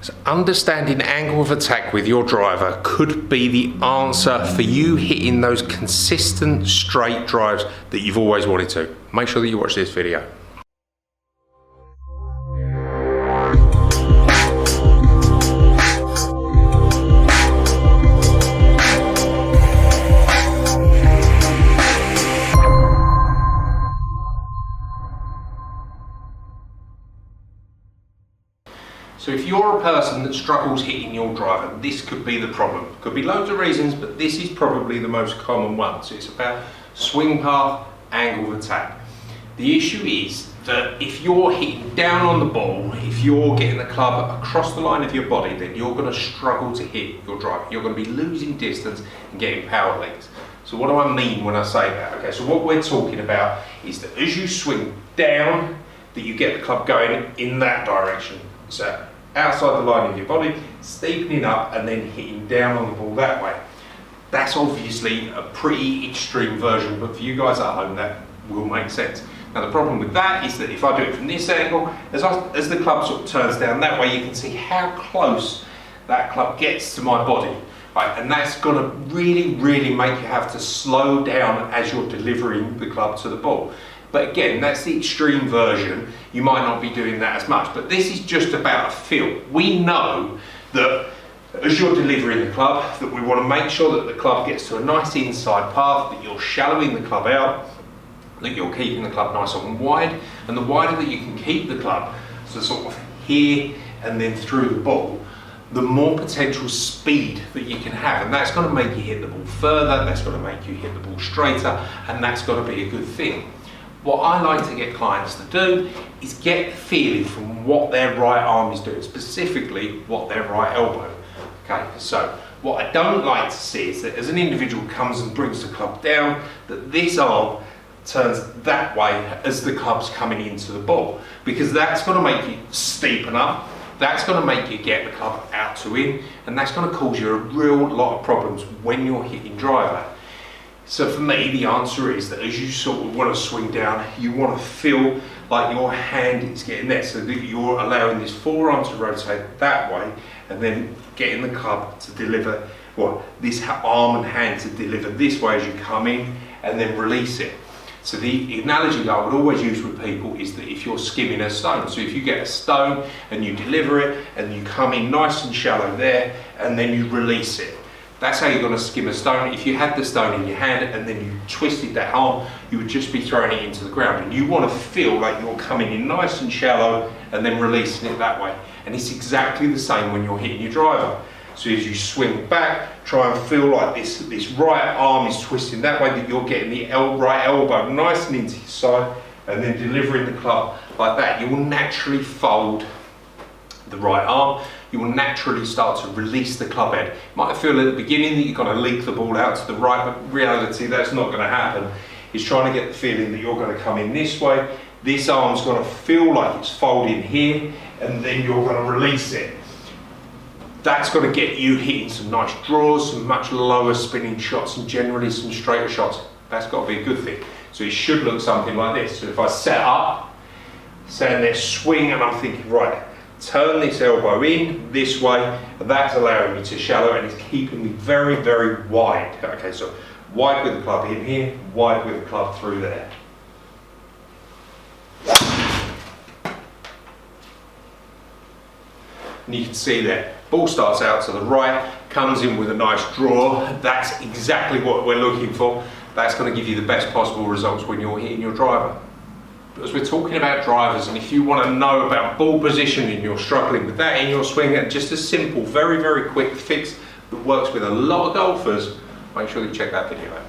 So understanding angle of attack with your driver could be the answer for you hitting those consistent straight drives that you've always wanted to. Make sure that you watch this video. So if you're a person that struggles hitting your driver, this could be the problem. Could be loads of reasons, but this is probably the most common one. So it's about swing path, angle of attack. The issue is that if you're hitting down on the ball, if you're getting the club across the line of your body, then you're going to struggle to hit your driver. You're going to be losing distance and getting power legs. So what do I mean when I say that? Okay, so what we're talking about is that as you swing down, that you get the club going in that direction. So outside the line of your body, steepening up and then hitting down on the ball that way. That's obviously a pretty extreme version, but for you guys at home that will make sense. Now the problem with that is that if I do it from this angle, as the club sort of turns down that way, you can see how close that club gets to my body. Right? And that's going to really make you have to slow down as you're delivering the club to the ball. But again, that's the extreme version. You might not be doing that as much, but this is just about a feel. We know that as you're delivering the club, that we want to make sure that the club gets to a nice inside path, that you're shallowing the club out, that you're keeping the club nice and wide, and the wider that you can keep the club, so sort of here and then through the ball, the more potential speed that you can have, and that's going to make you hit the ball further, that's going to make you hit the ball straighter, and that's got to be a good thing. What I like to get clients to do is get the feeling from what their right arm is doing, specifically what their right elbow. Okay, so what I don't like to see is that as an individual comes and brings the club down, that this arm turns that way as the club's coming into the ball, because that's going to make you steepen up, that's going to make you get the club out to in, and that's going to cause you a real lot of problems when you're hitting driver. So for me, the answer is that as you sort of want to swing down, you want to feel like your hand is getting there, so that you're allowing this forearm to rotate that way, and then getting the club to deliver, well, this arm and hand to deliver this way as you come in, and then release it. So the analogy that I would always use with people is that if you're skimming a stone, so if you get a stone and you deliver it, and you come in nice and shallow there, and then you release it. That's how you're going to skim a stone. If you had the stone in your hand and then you twisted that arm, you would just be throwing it into the ground. And you want to feel like you're coming in nice and shallow and then releasing it that way. And it's exactly the same when you're hitting your driver. So as you swing back, try and feel like this right arm is twisting that way, that you're getting the right elbow nice and into your side, and then delivering the club like that. You will naturally fold the right arm. You will naturally start to release the club head. You might feel at the beginning that you're going to leak the ball out to the right, but in reality that's not going to happen. It's trying to get the feeling that you're going to come in this way. This arm's going to feel like it's folding here, and then you're going to release it. That's going to get you hitting some nice draws, some much lower spinning shots, and generally some straighter shots. That's got to be a good thing. So it should look something like this. So if I set up, stand there, swing, and I'm thinking, right, turn this elbow in this way, and that's allowing me to shallow, and it's keeping me very wide. Okay, so wide with the club in here, wide with the club through there. And you can see there, ball starts out to the right, comes in with a nice draw. That's exactly what we're looking for. That's going to give you the best possible results when you're hitting your driver. Because we're talking about drivers, and if you want to know about ball position and you're struggling with that in your swing, and just a simple, very quick fix that works with a lot of golfers, make sure you check that video out.